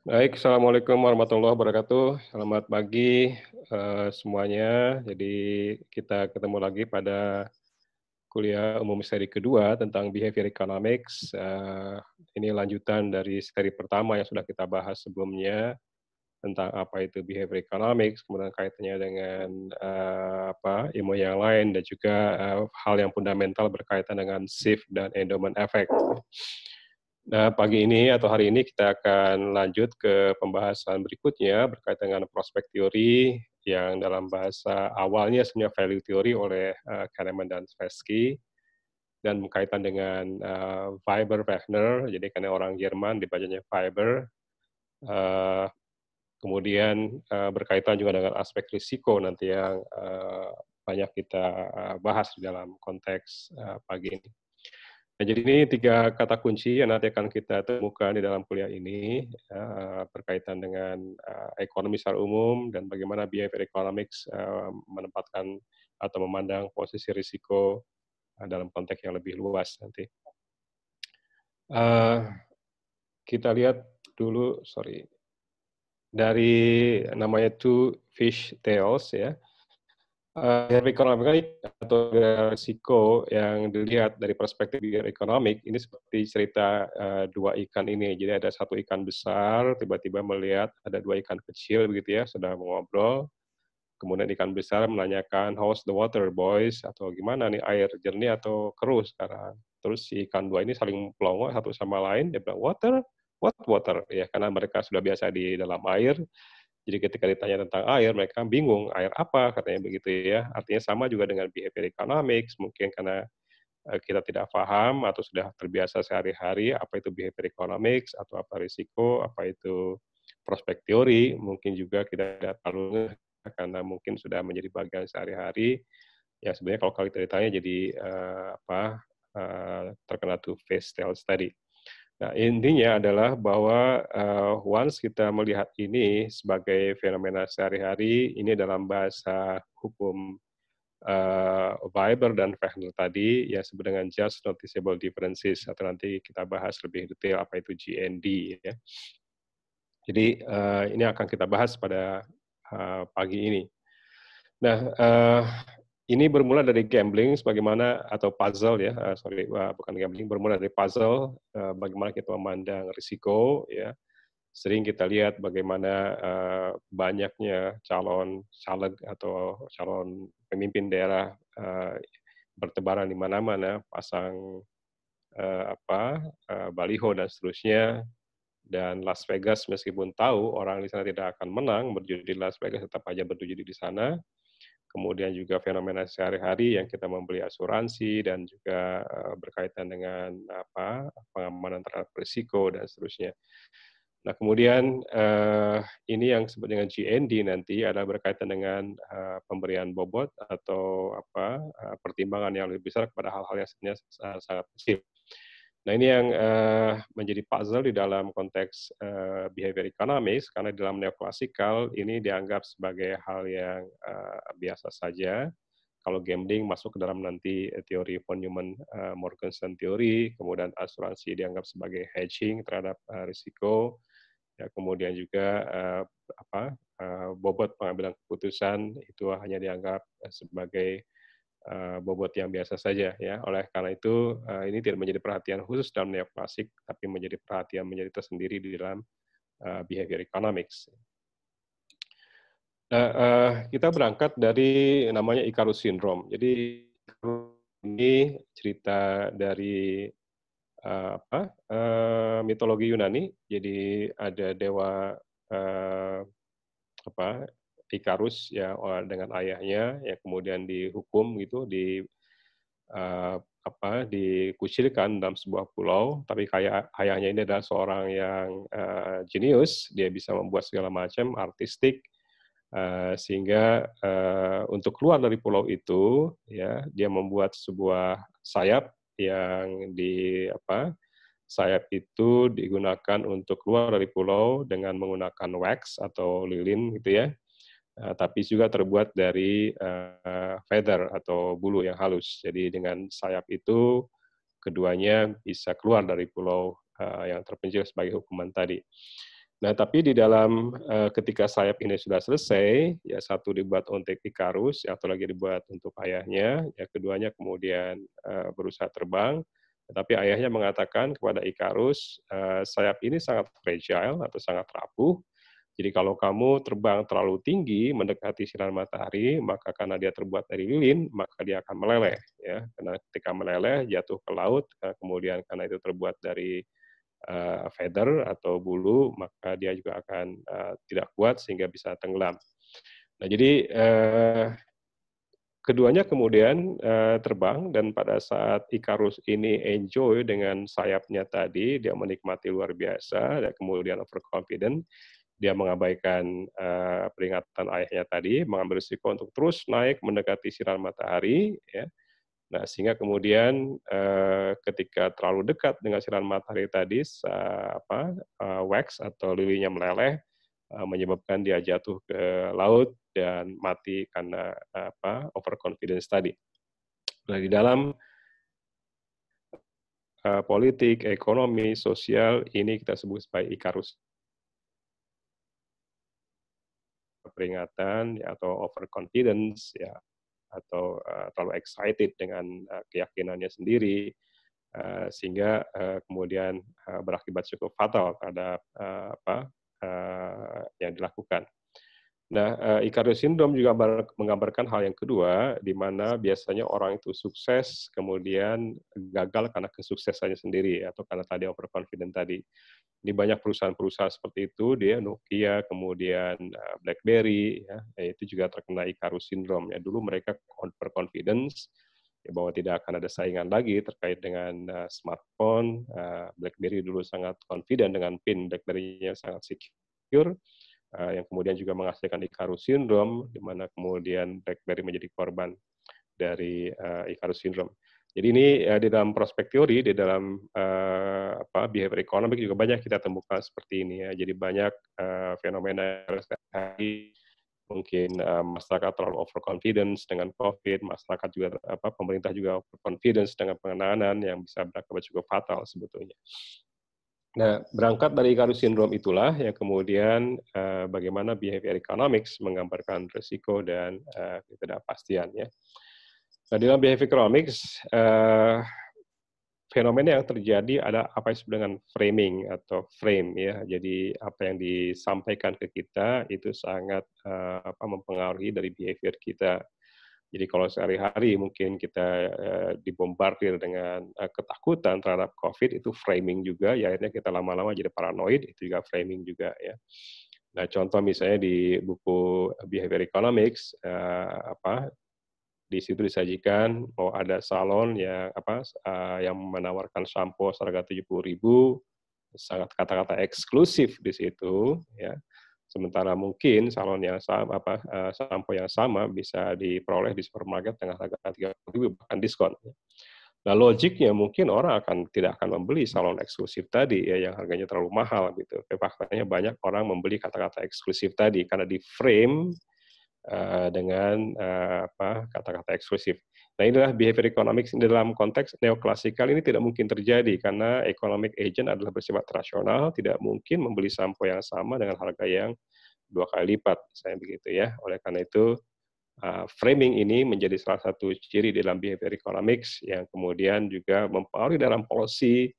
Baik, Assalamualaikum warahmatullahi wabarakatuh. Selamat pagi semuanya. Jadi kita ketemu lagi pada kuliah umum seri kedua tentang Behavior Economics. Ini lanjutan dari seri pertama yang sudah kita bahas sebelumnya tentang apa itu Behavior Economics, kemudian kaitannya dengan ilmu yang lain dan juga hal yang fundamental berkaitan dengan shift dan endowment effect. Nah, pagi ini atau hari ini kita akan lanjut ke pembahasan berikutnya berkaitan dengan prospek teori yang dalam bahasa awalnya sebenarnya value theory oleh Kahneman dan Tversky dan berkaitan dengan Weber-Wechsner, jadi karena orang Jerman dibacanya Weber. Kemudian berkaitan juga dengan aspek risiko nanti yang banyak kita bahas di dalam konteks pagi ini. Nah, jadi ini 3 kata kunci yang nanti akan kita temukan di dalam kuliah ini, berkaitan dengan ekonomi secara umum dan bagaimana behavior economics menempatkan atau memandang posisi risiko dalam konteks yang lebih luas nanti. Kita lihat dulu, dari namanya Two Fish Tales ya. Ekonomi atau risiko yang dilihat dari perspektif ekonomi ini seperti cerita dua ikan ini. Jadi ada satu ikan besar, tiba-tiba melihat ada dua ikan kecil begitu ya, sedang mengobrol. Kemudian ikan besar menanyakan, how's the water boys? Atau gimana nih air jernih atau keruh sekarang? Terus si ikan dua ini saling pelongo satu sama lain, dia bilang, water? What water? Ya, karena mereka sudah biasa di dalam air, jadi ketika ditanya tentang air, mereka bingung, air apa katanya begitu ya. Artinya sama juga dengan behavior economics, mungkin karena kita tidak paham atau sudah terbiasa sehari-hari apa itu behavior economics, atau apa risiko, apa itu prospek teori, mungkin juga kita tidak terlalu karena mungkin sudah menjadi bagian sehari-hari. Ya sebenarnya kalau kita ditanya jadi terkena two face tales tadi. Nah, intinya adalah bahwa once kita melihat ini sebagai fenomena sehari-hari, ini dalam bahasa hukum Weber dan Wechsler tadi, yang disebut dengan just noticeable differences, atau nanti kita bahas lebih detail apa itu GND. Ya. Jadi ini akan kita bahas pada pagi ini. Nah, ini bermula dari gambling, sebagaimana atau puzzle ya, bukan gambling, bermula dari puzzle, bagaimana kita memandang risiko ya. Sering kita lihat bagaimana banyaknya calon caleg atau calon pemimpin daerah bertebaran di mana-mana, pasang baliho dan seterusnya. Dan Las Vegas meskipun tahu orang di sana tidak akan menang berjudi di Las Vegas, tetap aja berjudi di sana. Kemudian juga fenomena sehari-hari yang kita membeli asuransi dan juga berkaitan dengan pengamanan terhadap risiko dan seterusnya. Nah, kemudian ini yang disebut dengan GND nanti adalah berkaitan dengan pemberian bobot atau pertimbangan yang lebih besar kepada hal-hal yang sebenarnya sangat kecil. Nah, ini yang menjadi puzzle di dalam konteks behavior economics, karena di dalam neoklasikal ini dianggap sebagai hal yang biasa saja. Kalau gambling masuk ke dalam nanti teori von Neumann Morgenstern teori, kemudian asuransi dianggap sebagai hedging terhadap risiko, ya, kemudian juga bobot pengambilan keputusan itu hanya dianggap sebagai bobot yang biasa saja ya. Oleh karena itu ini tidak menjadi perhatian khusus dalam neoklasik, tapi menjadi perhatian menjadi tersendiri di dalam behavior economics. Nah, kita berangkat dari namanya Icarus Syndrome. Jadi ini cerita dari mitologi Yunani. Jadi ada dewa Icarus ya dengan ayahnya yang kemudian dihukum gitu, dikucilkan dalam sebuah pulau, tapi kayak ayahnya ini adalah seorang yang jenius, dia bisa membuat segala macam artistik, sehingga untuk keluar dari pulau itu ya dia membuat sebuah sayap yang sayap itu digunakan untuk keluar dari pulau dengan menggunakan wax atau lilin gitu ya. Tapi juga terbuat dari feather atau bulu yang halus. Jadi dengan sayap itu keduanya bisa keluar dari pulau yang terpencil sebagai hukuman tadi. Nah, tapi di dalam ketika sayap ini sudah selesai, ya satu dibuat untuk Ikarus, yang satu lagi dibuat untuk ayahnya, ya keduanya kemudian berusaha terbang, tetapi ayahnya mengatakan kepada Ikarus, sayap ini sangat fragile atau sangat rapuh, jadi kalau kamu terbang terlalu tinggi mendekati sinar matahari, maka karena dia terbuat dari lilin, maka dia akan meleleh. Ya, karena ketika meleleh jatuh ke laut, kemudian karena itu terbuat dari feather atau bulu, maka dia juga akan tidak kuat sehingga bisa tenggelam. Nah, jadi keduanya kemudian terbang dan pada saat Icarus ini enjoy dengan sayapnya tadi, dia menikmati luar biasa dan kemudian overconfident, dia mengabaikan peringatan ayahnya tadi, mengambil risiko untuk terus naik mendekati sinar matahari, ya. Nah, sehingga kemudian ketika terlalu dekat dengan sinar matahari tadi, wax atau lilinya meleleh, menyebabkan dia jatuh ke laut dan mati karena overconfidence tadi. Nah, di dalam politik, ekonomi, sosial, ini kita sebut sebagai Icarus peringatan ya, atau overconfidence ya, atau terlalu excited dengan keyakinannya sendiri, sehingga kemudian berakibat cukup fatal terhadap yang dilakukan. Nah, Icarus Syndrome juga menggambarkan hal yang kedua, di mana biasanya orang itu sukses, kemudian gagal karena kesuksesannya sendiri, atau karena tadi overconfident tadi. Di banyak perusahaan-perusahaan seperti itu, dia Nokia, kemudian BlackBerry, ya, itu juga terkena Icarus Syndrome. Ya, dulu mereka overconfidence, ya, bahwa tidak akan ada saingan lagi terkait dengan smartphone. BlackBerry dulu sangat confident dengan PIN BlackBerry-nya sangat secure, yang kemudian juga menghasilkan Icarus Syndrome, di mana kemudian BlackBerry menjadi korban dari Icarus Syndrome. Jadi ini di dalam prospek teori, di dalam behavior economic juga banyak kita temukan seperti ini ya. Jadi banyak fenomena mungkin masyarakat terlalu overconfidence dengan COVID, masyarakat juga pemerintah juga overconfidence dengan pengenalan yang bisa berakibat cukup fatal sebetulnya. Nah, berangkat dari Icarus Syndrome itulah yang kemudian bagaimana behavior economics menggambarkan risiko dan ketidakpastian ya. Nah, dalam behavior economics, fenomena yang terjadi ada apa yang disebut dengan framing atau frame ya. Jadi apa yang disampaikan ke kita itu sangat mempengaruhi dari behavior kita. Jadi kalau sehari-hari mungkin kita dibombardir dengan ketakutan terhadap COVID, itu framing juga, ya akhirnya kita lama-lama jadi paranoid, itu juga framing juga ya. Nah, contoh misalnya di buku Behavior Economics, di situ disajikan mau ada salon yang yang menawarkan sampo seharga 70.000, sangat kata-kata eksklusif di situ ya. Sementara mungkin salon yang sama sampo yang sama bisa diperoleh di supermarket dengan harga 30.000 bahkan diskon. Nah, logiknya mungkin orang tidak akan membeli salon eksklusif tadi ya yang harganya terlalu mahal gitu. Tapi faktanya banyak orang membeli kata-kata eksklusif tadi karena di frame dengan kata-kata eksklusif. Nah, inilah behavior economics dalam konteks neoklasikal ini tidak mungkin terjadi karena economic agent adalah bersifat rasional, tidak mungkin membeli sampo yang sama dengan harga yang 2 kali lipat, misalnya begitu ya. Oleh karena itu, framing ini menjadi salah satu ciri dalam behavior economics yang kemudian juga mempengaruhi dalam policy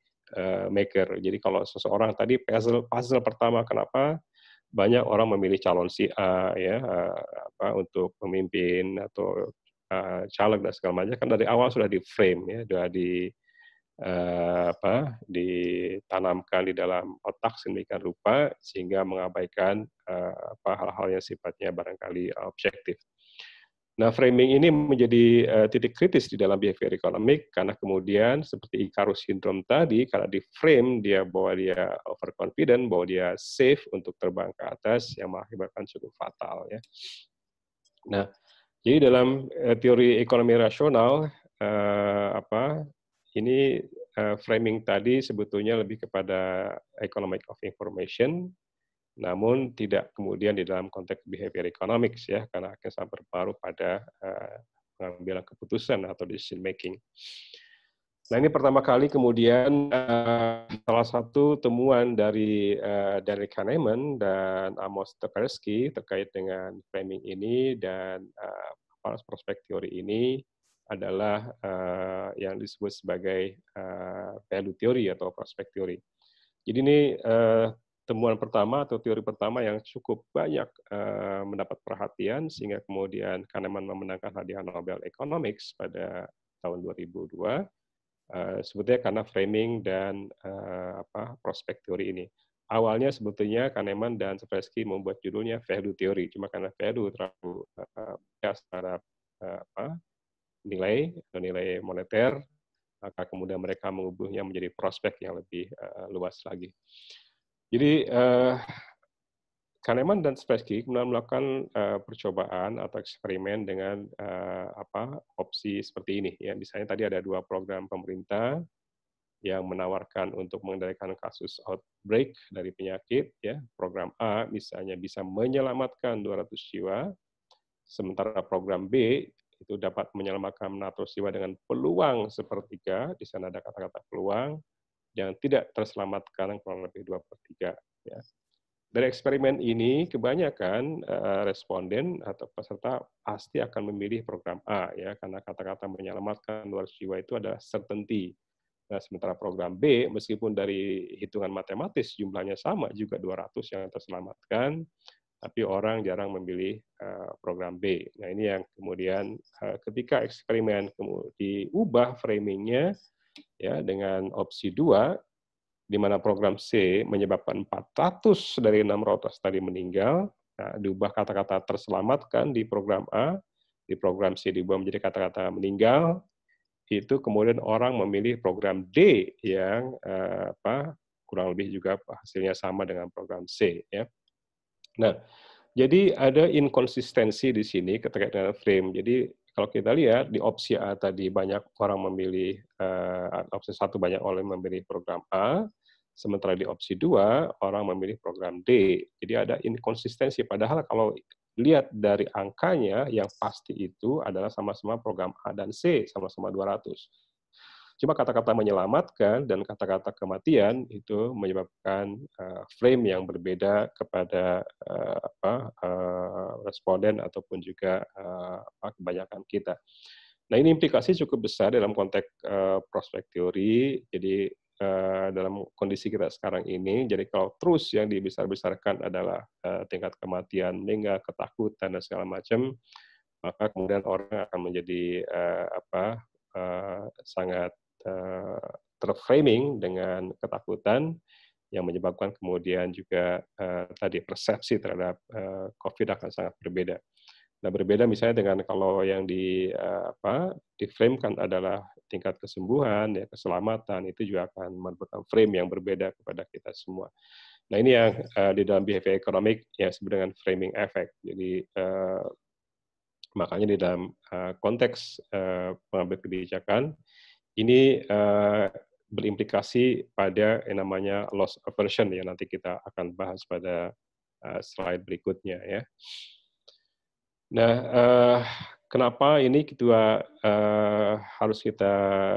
maker. Jadi kalau seseorang tadi puzzle pertama kenapa banyak orang memilih calon si A ya untuk memimpin atau caleg dan segala macam kan dari awal sudah di frame ya, sudah ditanamkan di dalam otak sedemikian rupa sehingga mengabaikan hal-hal yang sifatnya barangkali objektif. Nah, framing ini menjadi titik kritis di dalam behavior economic karena kemudian seperti Icarus Syndrome tadi, karena di frame dia bahwa dia overconfident, bahwa dia safe untuk terbang ke atas yang mengakibatkan cukup fatal ya. Nah, jadi dalam teori ekonomi rasional ini framing tadi sebetulnya lebih kepada economic of information, namun tidak kemudian di dalam konteks behavior economics ya, karena akan sangat berpengaruh pada pengambilan keputusan atau decision making. Nah, ini pertama kali kemudian salah satu temuan dari Daniel Kahneman dan Amos Tversky terkait dengan framing ini dan prospek teori ini adalah yang disebut sebagai value theory atau prospek teori. Jadi ini temuan pertama atau teori pertama yang cukup banyak mendapat perhatian sehingga kemudian Kahneman memenangkan hadiah Nobel Economics pada tahun 2002. Sebetulnya karena framing dan prospek teori ini. Awalnya sebetulnya Kahneman dan Tversky membuat judulnya value theory, cuma karena value terlalu bias terhadap nilai atau nilai moneter, maka kemudian mereka mengubahnya menjadi prospek yang lebih luas lagi. Jadi Kahneman dan Tversky kemudian melakukan percobaan atau eksperimen dengan opsi seperti ini. Ya, misalnya tadi ada 2 program pemerintah yang menawarkan untuk mengendalikan kasus outbreak dari penyakit. Ya, program A misalnya bisa menyelamatkan 200 jiwa, sementara program B itu dapat menyelamatkan 100 jiwa dengan peluang sepertiga. Di sana ada kata-kata peluang yang tidak terselamatkan kurang lebih 2/3. Ya. Dari eksperimen ini, kebanyakan responden atau peserta pasti akan memilih program A, ya, karena kata-kata menyelamatkan 200 jiwa itu adalah certainty. Nah, sementara program B, meskipun dari hitungan matematis jumlahnya sama, juga 200 yang terselamatkan, tapi orang jarang memilih program B. Nah, ini yang kemudian ketika eksperimen diubah framingnya ya dengan opsi 2, di mana program C menyebabkan 400 dari 600 tadi meninggal. Nah, diubah kata-kata terselamatkan di program A, di program C diubah menjadi kata-kata meninggal, itu kemudian orang memilih program D yang kurang lebih juga hasilnya sama dengan program C. Ya. Nah, jadi ada inkonsistensi di sini terkait dengan frame. Jadi kalau kita lihat di opsi A tadi banyak orang memilih, opsi 1 banyak orang memilih program A, sementara di opsi 2 orang memilih program D. Jadi ada inkonsistensi, padahal kalau lihat dari angkanya yang pasti itu adalah sama-sama program A dan C, sama-sama 200. Cuma kata-kata menyelamatkan dan kata-kata kematian itu menyebabkan frame yang berbeda kepada responden ataupun juga kebanyakan kita. Nah, ini implikasi cukup besar dalam konteks prospek teori. Jadi dalam kondisi kita sekarang ini, jadi kalau terus yang dibesar-besarkan adalah tingkat kematian, meninggal, ketakutan dan segala macam, maka kemudian orang akan menjadi sangat terframing dengan ketakutan yang menyebabkan kemudian juga tadi persepsi terhadap COVID akan sangat berbeda. Nah, berbeda misalnya dengan kalau yang diframekan adalah tingkat kesembuhan, ya, keselamatan, itu juga akan merupakan frame yang berbeda kepada kita semua. Nah, ini yang di dalam behavior economic yang disebut dengan framing effect. Jadi makanya di dalam konteks pengambil kebijakan ini berimplikasi pada yang namanya loss aversion yang nanti kita akan bahas pada slide berikutnya ya. Nah, kenapa ini kita harus kita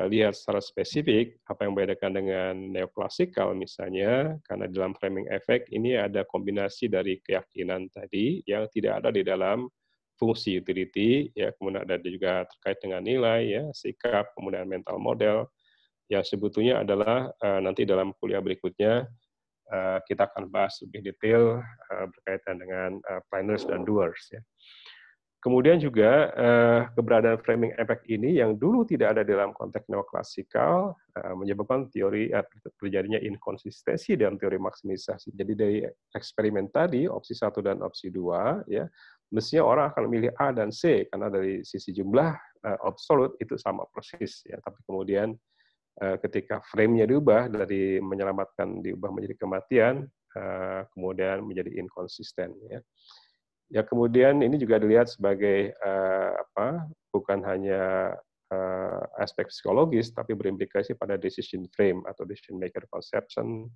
lihat secara spesifik apa yang membedakan dengan neoklasikal misalnya, karena dalam framing effect ini ada kombinasi dari keyakinan tadi yang tidak ada di dalam fungsi utility, ya, kemudian ada juga terkait dengan nilai, ya, sikap, kemudian mental model, yang sebetulnya adalah nanti dalam kuliah berikutnya kita akan bahas lebih detail berkaitan dengan planners dan doers. Ya. Kemudian juga keberadaan framing effect ini yang dulu tidak ada dalam konteks neoklasikal menyebabkan teori terjadinya inkonsistensi dalam teori maksimisasi. Jadi dari eksperimen tadi opsi 1 dan opsi 2 ya mestinya orang akan memilih A dan C karena dari sisi jumlah absolut itu sama persis ya. Tapi kemudian ketika frame-nya diubah dari menyelamatkan diubah menjadi kematian kemudian menjadi inkonsisten ya. Ya, kemudian ini juga dilihat sebagai bukan hanya aspek psikologis, tapi berimplikasi pada decision frame atau decision maker conception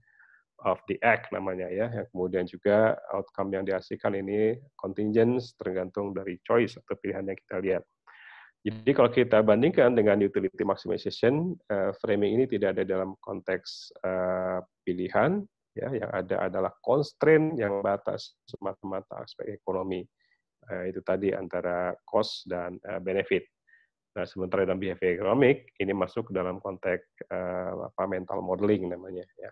of the act namanya ya. Yang kemudian juga outcome yang dihasilkan ini contingent tergantung dari choice atau pilihan yang kita lihat. Jadi kalau kita bandingkan dengan utility maximization, framing ini tidak ada dalam konteks pilihan, ya, yang ada adalah constraint yang batas semata-mata aspek ekonomi. Itu tadi antara cost dan benefit. Nah, sementara dalam behavior economic ini masuk ke dalam konteks mental modeling namanya, ya.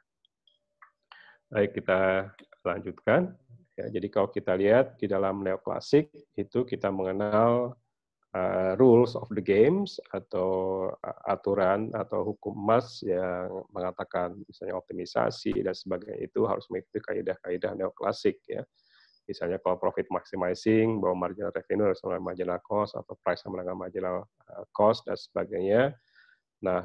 Baik, kita lanjutkan. Ya, jadi kalau kita lihat di dalam neoklasik itu kita mengenal rules of the games atau aturan atau hukum emas yang mengatakan misalnya optimisasi dan sebagainya itu harus mengikuti kaidah-kaidah neoklasik, ya. Misalnya kalau profit maximizing bahwa marginal revenue harus sama marginal cost atau price sama dengan marginal cost dan sebagainya. Nah,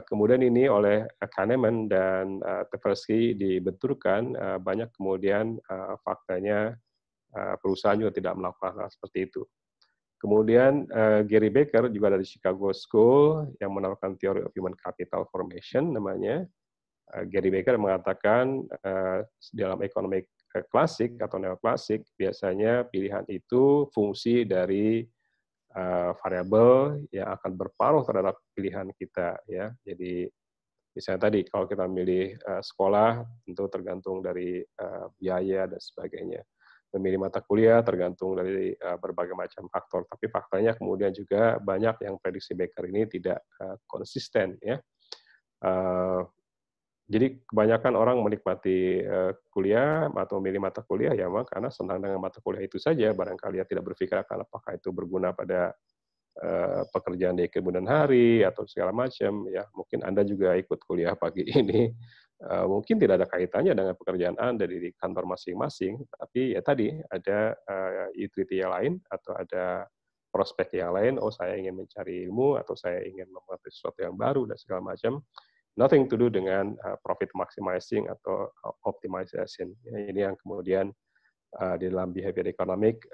kemudian ini oleh Kahneman dan Tversky dibenturkan, banyak kemudian faktanya perusahaan juga tidak melakukan hal seperti itu. Kemudian Gary Becker juga dari Chicago School yang menawarkan Theory of Human Capital Formation namanya. Gary Becker mengatakan dalam ekonomi klasik atau neoklasik biasanya pilihan itu fungsi dari variabel yang akan berpengaruh terhadap pilihan kita, ya. Jadi misalnya tadi kalau kita memilih sekolah tentu tergantung dari biaya dan sebagainya. Memilih mata kuliah tergantung dari berbagai macam faktor. Tapi faktanya kemudian juga banyak yang prediksi Becker ini tidak konsisten, ya. Jadi kebanyakan orang menikmati kuliah atau memilih mata kuliah ya memang karena senang dengan mata kuliah itu saja. Barangkali tidak berpikir akan apakah itu berguna pada pekerjaan di kemudian hari atau segala macam, ya. Mungkin Anda juga ikut kuliah pagi ini, mungkin tidak ada kaitannya dengan pekerjaan Anda di kantor masing-masing, tapi ya tadi ada utility yang lain atau ada prospek yang lain. Oh, saya ingin mencari ilmu atau saya ingin mengetahui sesuatu yang baru dan segala macam. Nothing to do dengan profit maximizing atau optimization. Ya, ini yang kemudian di dalam behavior economic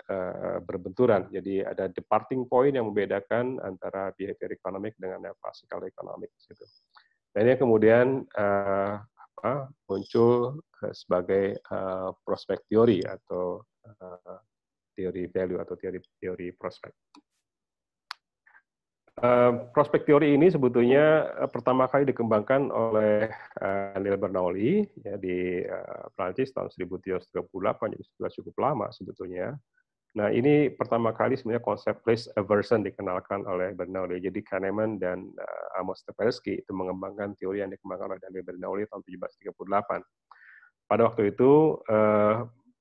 berbenturan. Jadi ada departing point yang membedakan antara behavior economic dengan neoclassical economic. Gitu. Dan ini kemudian muncul sebagai prospek teori atau teori value atau teori prospek. Prospek teori ini sebetulnya pertama kali dikembangkan oleh Neil Bernoulli ya, di Prancis tahun 1738, jadi sudah cukup lama sebetulnya. Nah, ini pertama kali sebenarnya konsep risk aversion dikenalkan oleh Bernoulli. Jadi Kahneman dan Amos Tversky itu mengembangkan teori yang dikembangkan oleh Neil Bernoulli tahun 1738. Pada waktu itu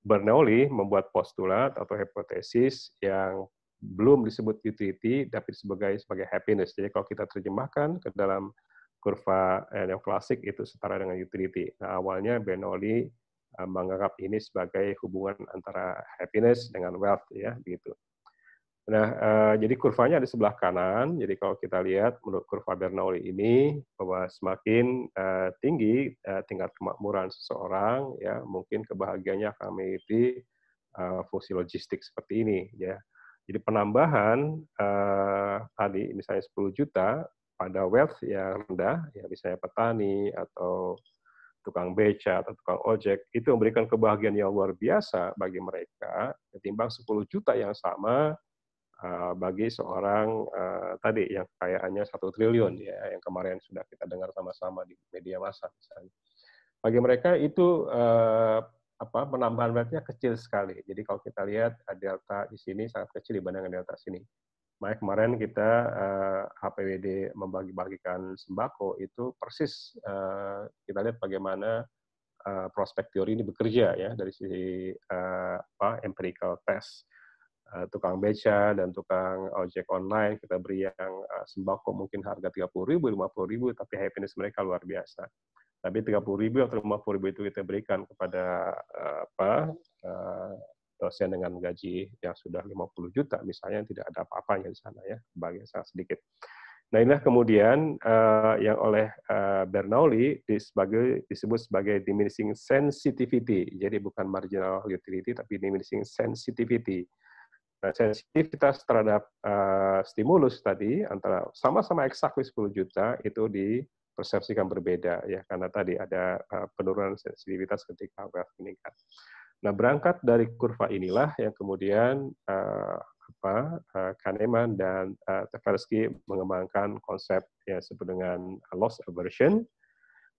Bernoulli membuat postulat atau hipotesis yang belum disebut utility, tapi sebagai happiness. Jadi kalau kita terjemahkan ke dalam kurva neoklasik itu setara dengan utility. Nah, awalnya Bernoulli menganggap ini sebagai hubungan antara happiness dengan wealth, ya, begitu. Nah, jadi kurvanya di sebelah kanan. Jadi kalau kita lihat menurut kurva Bernoulli ini bahwa semakin tinggi tingkat kemakmuran seseorang, ya mungkin kebahagiaannya akan memiliki fungsi logistik seperti ini, ya. Jadi penambahan tadi misalnya 10 juta pada wealth yang rendah, ya misalnya petani atau tukang beca atau tukang ojek, itu memberikan kebahagiaan yang luar biasa bagi mereka ketimbang 10 juta yang sama bagi seorang tadi yang kekayaannya 1 triliun, ya, yang kemarin sudah kita dengar sama-sama di media massa misalnya. Bagi mereka itu penambahan wealth-nya kecil sekali. Jadi kalau kita lihat delta di sini sangat kecil dibandingkan delta sini. Makanya kemarin kita HPWD membagi-bagikan sembako itu persis kita lihat bagaimana prospek teori ini bekerja, ya, dari sisi empirical test. Tukang beca dan tukang ojek online kita beri yang sembako mungkin harga 30.000, 50.000, tapi happiness mereka luar biasa. Tapi 30.000 atau 50.000 itu kita berikan kepada dosen dengan gaji yang sudah 50 juta misalnya, tidak ada apa-apanya di sana, ya, bagian sangat sedikit. Nah, inilah kemudian yang oleh Bernoulli disebut sebagai diminishing sensitivity. Jadi bukan marginal utility, tapi diminishing sensitivity. Nah, sensitivitas terhadap stimulus tadi antara sama-sama exactly 10 juta itu dipersepsikan berbeda, ya, karena tadi ada penurunan sensitivitas ketika wealth meningkat. Nah, berangkat dari kurva inilah yang kemudian Kahneman dan Tversky mengembangkan konsep yang disebut dengan loss aversion,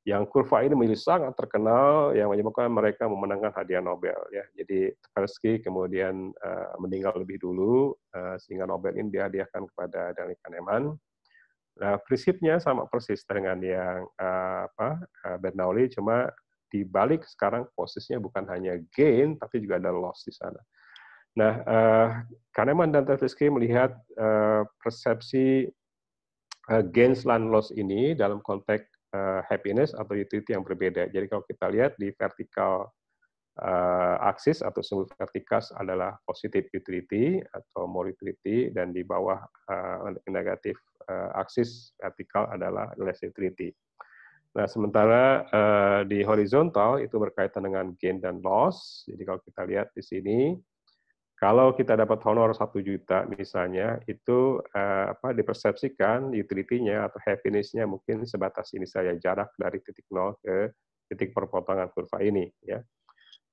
yang kurva ini menjadi sangat terkenal yang menyebabkan mereka memenangkan hadiah Nobel ya. Jadi Tversky kemudian meninggal lebih dulu sehingga Nobel ini dihadiahkan kepada Daniel Kahneman. Nah, prinsipnya sama persis dengan yang Bernoulli, cuma di balik sekarang posisinya bukan hanya gain tapi juga ada loss di sana. Nah, Kahneman dan Tversky melihat persepsi gains dan loss ini dalam konteks happiness atau utility yang berbeda. Jadi kalau kita lihat di vertikal aksis atau sumbu vertikal adalah positive utility atau more utility, dan di bawah negatif aksis vertikal adalah less utility. Nah, sementara di horizontal itu berkaitan dengan gain dan loss. Jadi kalau kita lihat di sini, kalau kita dapat honor 1 juta misalnya, itu dipersepsikan utility-nya atau happiness-nya mungkin sebatas ini saja, jarak dari titik 0 ke titik perpotongan kurva ini. Ya.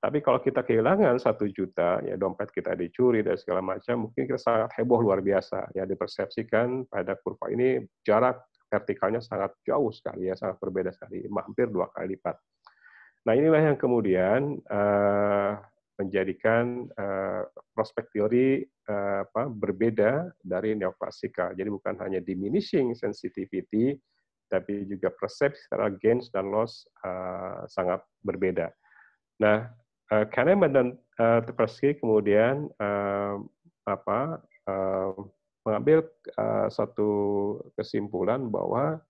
Tapi kalau kita kehilangan 1 juta, ya dompet kita dicuri dan segala macam, mungkin kita sangat heboh luar biasa. Ya, dipersepsikan pada kurva ini jarak vertikalnya sangat jauh sekali, ya sangat berbeda sekali, hampir 2 kali lipat. Nah, inilah yang kemudian menjadikan prospek teori berbeda dari neoklasikal. Jadi bukan hanya diminishing sensitivity, tapi juga persepsi secara gains dan loss sangat berbeda. Nah, Kahneman dan Tversky kemudian mengambil satu kesimpulan bahwa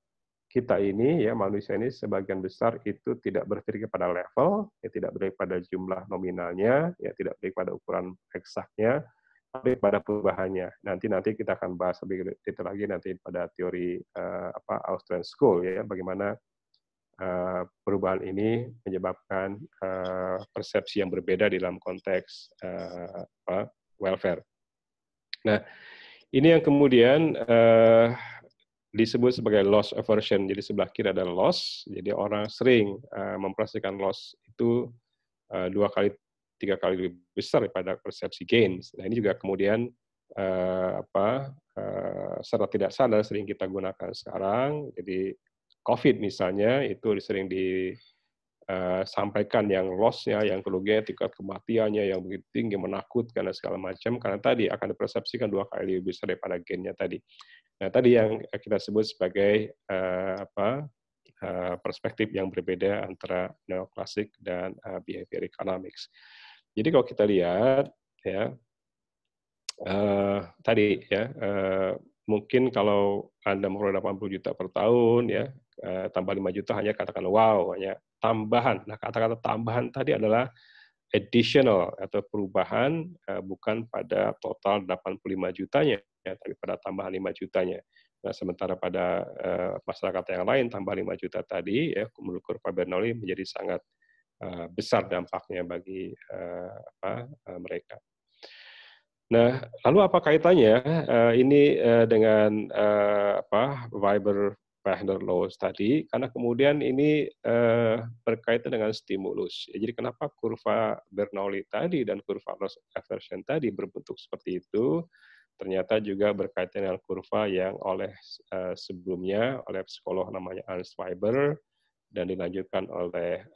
kita ini, ya manusia ini sebagian besar itu tidak berpikir pada level, ya tidak berpikir pada jumlah nominalnya, ya tidak berpikir pada ukuran eksaknya, tapi pada perubahannya. Nanti kita akan bahas lebih detail lagi nanti pada teori Austrian School, ya bagaimana perubahan ini menyebabkan persepsi yang berbeda dalam konteks welfare. Nah, ini yang kemudian disebut sebagai loss aversion. Jadi sebelah kiri adalah loss. Jadi orang sering mempersepsikan loss itu 2 kali, 3 kali lebih besar daripada persepsi gains. Nah, ini juga kemudian secara tidak sadar sering kita gunakan sekarang. Jadi COVID misalnya itu sering disampaikan yang loss-nya, yang kerugian, tingkat kematiannya yang begitu tinggi, menakutkan dan segala macam, karena tadi akan dipersepsikan 2 kali lebih besar daripada gain-nya tadi. Nah, tadi yang kita sebut sebagai perspektif yang berbeda antara neoklasik dan behavior economics. Jadi kalau kita lihat, ya tadi ya mungkin kalau Anda memperoleh 80 juta per tahun, ya tambah 5 juta hanya katakan wow, hanya tambahan. Nah, kata-kata tambahan tadi adalah additional atau perubahan, bukan pada total 85 jutanya, ya, tapi pada tambahan 5 jutanya. Nah, sementara pada masyarakat yang lain tambah 5 juta tadi, ya, menurut kurva Bernoulli menjadi sangat besar dampaknya bagi mereka. Nah, lalu apa kaitannya ini dengan Weber-Fechner laws tadi? Karena kemudian ini berkaitan dengan stimulus. Ya, jadi kenapa kurva Bernoulli tadi dan kurva loss aversion tadi berbentuk seperti itu? Ternyata juga berkaitan dengan kurva yang oleh sebelumnya oleh psikolog namanya Ernst Weber dan dilanjutkan oleh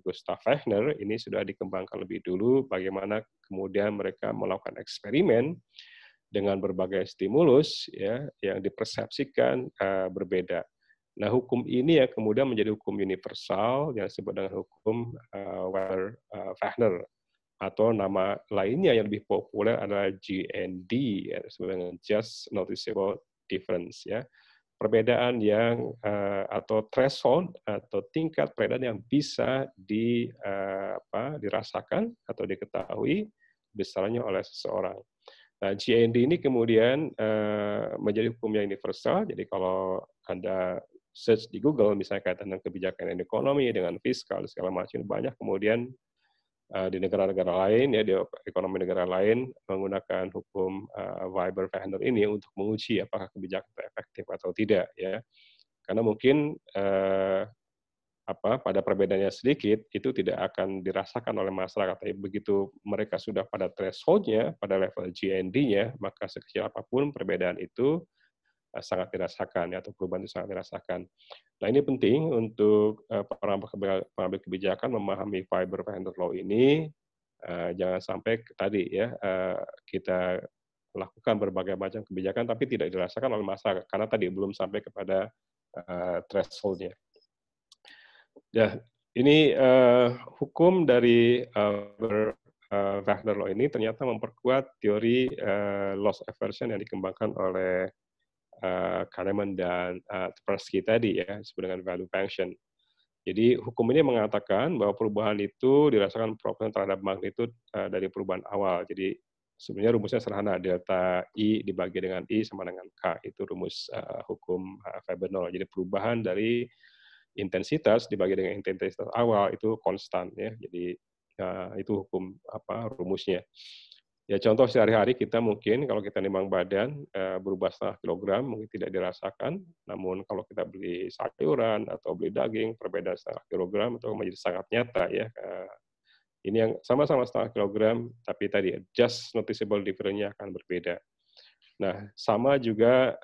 Gustav Fechner. Ini sudah dikembangkan lebih dulu bagaimana kemudian mereka melakukan eksperimen dengan berbagai stimulus, ya yang dipersepsikan berbeda. Nah, hukum ini ya kemudian menjadi hukum universal yang disebut dengan hukum Weber-Fechner, atau nama lainnya yang lebih populer adalah GND, ya, disebut dengan Just Noticeable Difference, ya. Perbedaan yang atau threshold atau tingkat perbedaan yang bisa dirasakan atau diketahui besarnya oleh seseorang. Nah, GND ini kemudian menjadi hukum yang universal. Jadi kalau Anda search di Google misalnya kaitan dengan kebijakan ekonomi, dengan fiskal segala macam, banyak kemudian di negara-negara lain, ya di ekonomi negara lain menggunakan hukum Weber-Fechner ini untuk menguji apakah kebijakan itu efektif atau tidak, ya. Karena mungkin pada perbedaannya sedikit, itu tidak akan dirasakan oleh masyarakat. Tapi begitu mereka sudah pada threshold-nya, pada level GND-nya, maka sekecil apapun perbedaan itu sangat dirasakan, ya, atau perubahan itu sangat dirasakan. Nah, ini penting untuk pengambil kebijakan memahami fiber vendor law ini. Jangan sampai tadi ya, kita lakukan berbagai macam kebijakan tapi tidak dirasakan oleh masyarakat karena tadi belum sampai kepada threshold-nya. Ya, ini hukum dari Wagner Law ini ternyata memperkuat teori loss aversion yang dikembangkan oleh Kahneman dan Tversky tadi ya, disebut dengan value function. Jadi hukum ini mengatakan bahwa perubahan itu dirasakan proporsional terhadap magnitud dari perubahan awal. Jadi sebenarnya rumusnya sederhana, delta I dibagi dengan I sama dengan K. Itu rumus hukum Faber-Nolles. Jadi perubahan dari intensitas dibagi dengan intensitas awal itu konstan ya. Jadi itu hukum rumusnya. Ya contoh sehari-hari kita mungkin kalau kita nimbang badan berubah setengah kilogram mungkin tidak dirasakan, namun kalau kita beli sayuran atau beli daging perbedaan setengah kilogram itu menjadi sangat nyata ya. Ini yang sama-sama setengah kilogram tapi tadi just noticeable difference-nya akan berbeda. Nah sama juga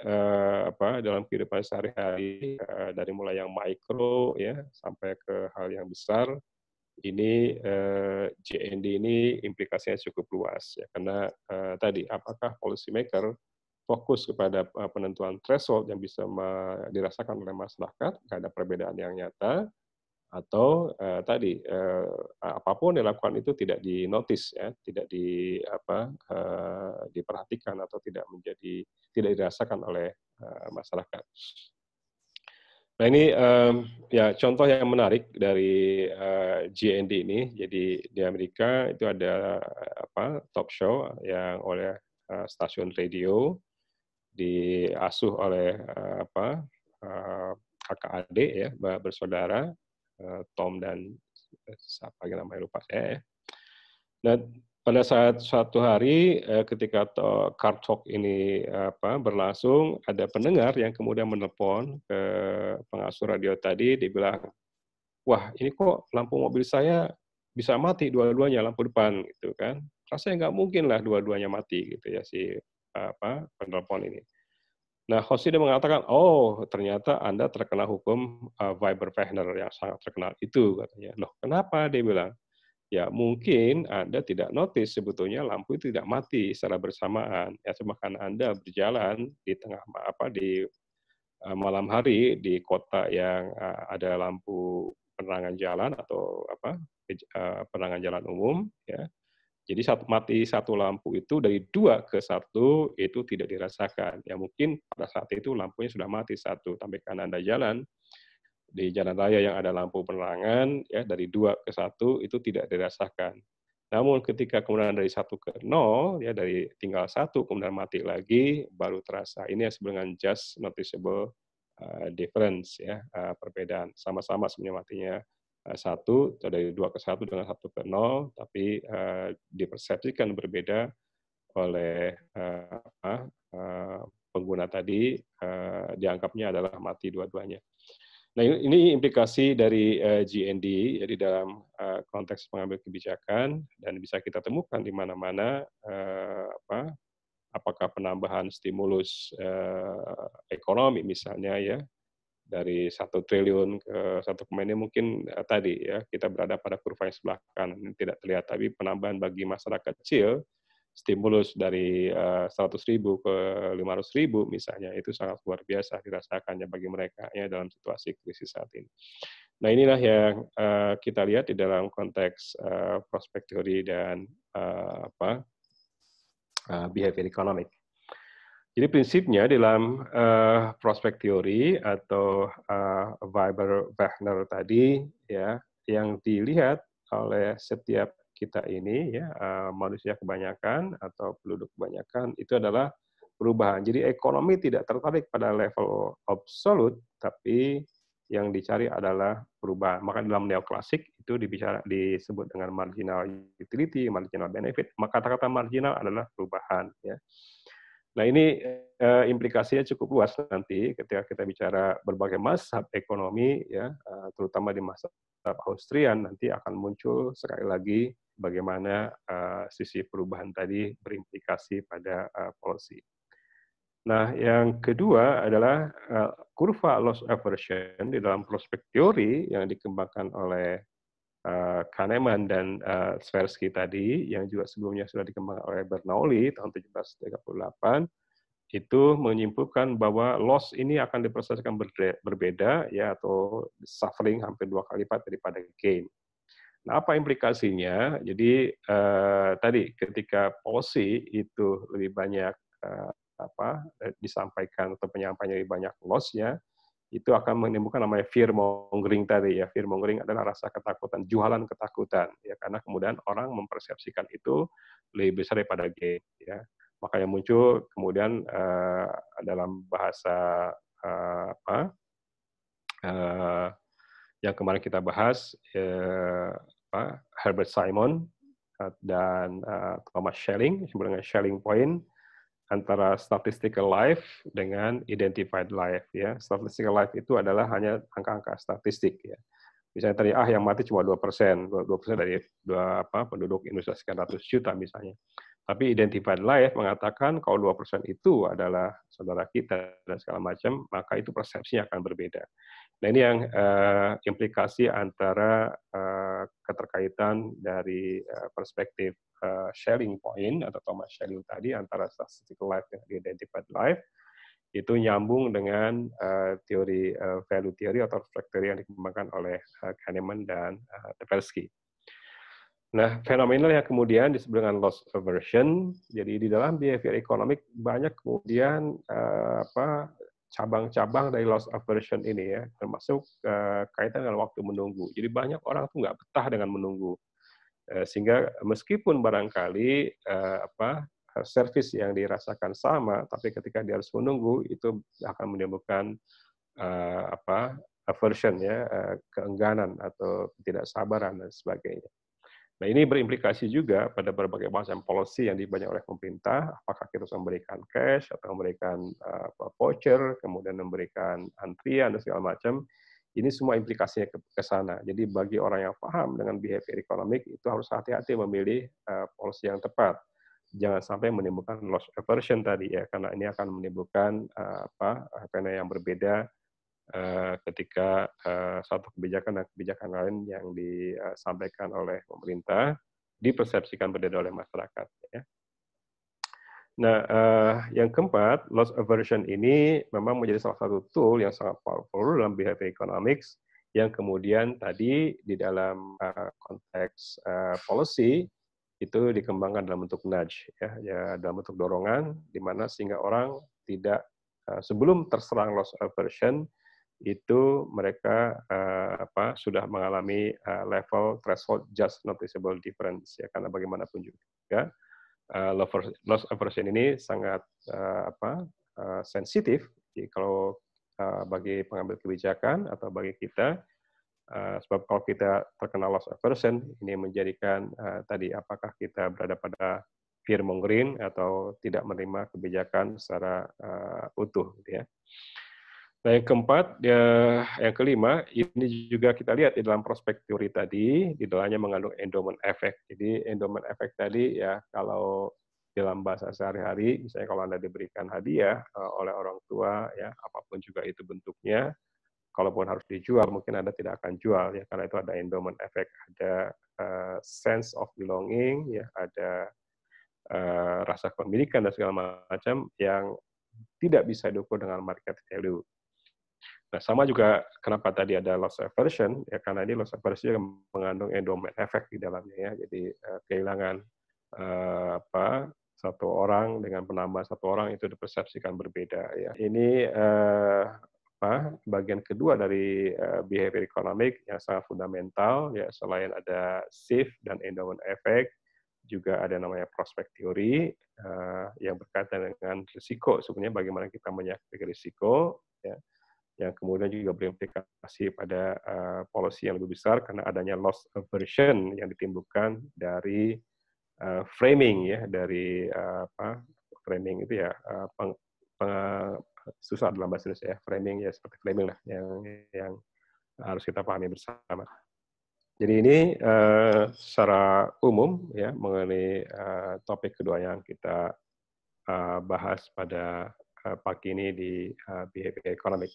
dalam kehidupan sehari-hari dari mulai yang mikro ya sampai ke hal yang besar. Ini JND ini implikasinya cukup luas ya karena tadi apakah policy maker fokus kepada penentuan threshold yang bisa dirasakan oleh masyarakat, nggak ada perbedaan yang nyata, atau tadi apapun dilakukan itu tidak dinotis ya, tidak diperhatikan atau tidak dirasakan oleh masyarakat. Nah ini ya contoh yang menarik dari GND ini. Jadi di Amerika itu ada talk show yang oleh stasiun radio diasuh oleh kakak adik ya bersaudara Tom dan siapa yang namanya lupa saya ya. Nah pada saat suatu hari ketika Car Talk ini berlangsung, ada pendengar yang kemudian menelpon ke pengasuh radio tadi, dia bilang, wah ini kok lampu mobil saya bisa mati dua-duanya lampu depan gitu kan. Rasanya nggak mungkin lah dua-duanya mati gitu ya si penelpon ini. Nah host dia mengatakan, oh ternyata Anda terkena hukum Weber-Wagner yang sangat terkenal itu katanya. Loh kenapa dia bilang? Ya mungkin Anda tidak notice sebetulnya lampu itu tidak mati secara bersamaan. Ya bahkan Anda berjalan di tengah di malam hari di kota yang ada lampu penerangan jalan atau penerangan jalan umum ya. Jadi mati satu lampu itu dari 2 ke 1 itu tidak dirasakan. Ya mungkin pada saat itu lampunya sudah mati satu, tapi karena Anda jalan di jalan raya yang ada lampu penerangan ya dari 2 ke 1 itu tidak dirasakan. Namun ketika kemudian dari 1 ke 0 ya dari tinggal 1 kemudian mati lagi baru terasa. Ini yang sebenarnya just noticeable difference ya, perbedaan. Sama-sama sebenarnya matinya 1 dari 2 ke 1 dengan 1 ke 0 tapi dipersepsikan berbeda oleh pengguna tadi dianggapnya adalah mati dua-duanya. Nah, ini implikasi dari GND, jadi dalam konteks pengambil kebijakan dan bisa kita temukan di mana-mana apakah penambahan stimulus ekonomi misalnya ya dari 1 triliun ke 1 ini mungkin tadi ya kita berada pada kurva yang sebelah kanan ini tidak terlihat tapi penambahan bagi masyarakat kecil stimulus dari 100.000 ke 500.000 misalnya itu sangat luar biasa dirasakannya bagi mereka ya dalam situasi krisis saat ini. Nah inilah yang kita lihat di dalam konteks prospek teori dan behavior economic. Jadi prinsipnya dalam prospek teori atau Weber-Wagner tadi ya yang dilihat oleh setiap kita ini ya manusia kebanyakan atau penduduk kebanyakan itu adalah perubahan. Jadi ekonomi tidak tertarik pada level absolut tapi yang dicari adalah perubahan. Maka dalam neoklasik itu disebut dengan marginal utility, marginal benefit. Maka kata-kata marginal adalah perubahan ya. Nah ini implikasinya cukup luas nanti ketika kita bicara berbagai mazhab ekonomi ya, terutama di mazhab Austrian nanti akan muncul sekali lagi bagaimana sisi perubahan tadi berimplikasi pada policy. Nah, yang kedua adalah kurva loss aversion di dalam prospek teori yang dikembangkan oleh Kahneman dan Tversky tadi, yang juga sebelumnya sudah dikembangkan oleh Bernoulli tahun 1738, itu menyimpulkan bahwa loss ini akan diproseskan berbeda ya, atau suffering hampir 2 kali lipat daripada gain. Nah, apa implikasinya? Jadi tadi ketika policy itu lebih banyak disampaikan atau penyampaiannya lebih banyak loss-nya, itu akan menimbulkan namanya fear mongering tadi ya. Fear mongering adalah rasa ketakutan, jualan ketakutan ya, karena kemudian orang mempersepsikan itu lebih besar daripada gain ya. Makanya muncul kemudian dalam bahasa yang kemarin kita bahas Herbert Simon dan Thomas Schelling disebut dengan Schelling point antara statistical life dengan identified life ya. Statistical life itu adalah hanya angka-angka statistik ya. Misalnya tadi yang mati cuma 2%, 2% dari penduduk Indonesia sekian ratus juta misalnya. Tapi identified life mengatakan kalau 2% itu adalah saudara kita dan segala macam, maka itu persepsinya akan berbeda. Nah ini yang implikasi antara keterkaitan dari perspektif Schelling point atau Thomas Schelling tadi antara statistical life dan identified life itu nyambung dengan teori value theory atau reflect theory yang dikembangkan oleh Kahneman dan Tversky. Nah, fenomena yang kemudian disebut dengan loss aversion. Jadi di dalam behavior economic banyak kemudian cabang-cabang dari loss aversion ini ya, termasuk kaitan dengan waktu menunggu. Jadi banyak orang tuh nggak betah dengan menunggu, sehingga meskipun barangkali servis yang dirasakan sama, tapi ketika dia harus menunggu itu akan menimbulkan aversion ya, keengganan atau ketidaksabaran dan sebagainya. Nah, ini berimplikasi juga pada berbagai macam policy yang dibanyak oleh pemerintah, apakah kita harus memberikan cash atau memberikan voucher, kemudian memberikan antrian dan segala macam. Ini semua implikasinya ke sana. Jadi bagi orang yang paham dengan behavior economic itu harus hati-hati memilih policy yang tepat. Jangan sampai menimbulkan loss aversion tadi ya, karena ini akan menimbulkan fenomena yang berbeda ketika satu kebijakan dan kebijakan lain yang disampaikan oleh pemerintah dipersepsikan berbeda oleh masyarakat. Ya. Nah, yang keempat, loss aversion ini memang menjadi salah satu tool yang sangat powerful dalam behavior economics yang kemudian tadi di dalam konteks policy itu dikembangkan dalam bentuk nudge, ya dalam bentuk dorongan, di mana sehingga orang tidak sebelum terserang loss aversion itu mereka sudah mengalami level threshold just noticeable difference ya, karena bagaimanapun juga loss aversion ini sangat sensitif. Jadi kalau bagi pengambil kebijakan atau bagi kita, sebab kalau kita terkena loss aversion ini menjadikan tadi apakah kita berada pada fear mongering atau tidak menerima kebijakan secara utuh gitu ya. Nah, yang keempat, yang kelima, ini juga kita lihat di dalam prospek teori tadi, di dalamnya mengandung endowment effect. Jadi endowment effect tadi ya, kalau dalam bahasa sehari-hari, misalnya kalau Anda diberikan hadiah oleh orang tua, ya apapun juga itu bentuknya, kalaupun harus dijual, mungkin Anda tidak akan jual, ya karena itu ada endowment effect, ada sense of belonging, ya ada rasa kepemilikan dan segala macam yang tidak bisa diukur dengan market value. Nah, sama juga kenapa tadi ada loss aversion, ya karena ini loss aversion yang mengandung endowment effect di dalamnya ya. Jadi kehilangan satu orang dengan penambah satu orang itu dipersepsikan berbeda ya. Ini bagian kedua dari behavior economic yang sangat fundamental ya, selain ada shift dan endowment effect, juga ada namanya prospek teori yang berkaitan dengan risiko, sebenarnya bagaimana kita menyikapi risiko ya, yang kemudian juga berimplikasi pada policy yang lebih besar karena adanya loss aversion yang ditimbulkan dari framing ya, dari framing itu ya susah dalam bahasa Indonesia ya, framing ya seperti framing lah yang harus kita pahami bersama. Jadi ini secara umum ya mengenai topik kedua yang kita bahas pada pagi ini di behavior economic.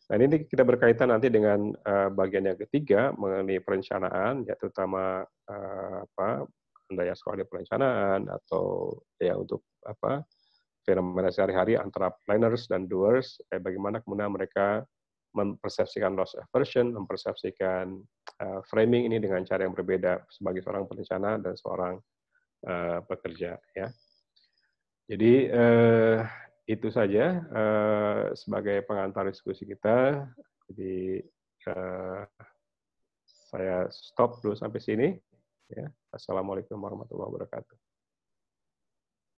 Nah ini kita berkaitan nanti dengan bagian yang ketiga mengenai perencanaan, ya terutama daya sekolah perencanaan atau ya untuk fenomena sehari-hari antara planners dan doers, bagaimana kemudian mereka mempersepsikan loss aversion, mempersepsikan framing ini dengan cara yang berbeda sebagai seorang perencana dan seorang pekerja. Ya. Jadi itu saja sebagai pengantar diskusi kita. Jadi saya stop dulu sampai sini. Ya. Assalamualaikum warahmatullahi wabarakatuh.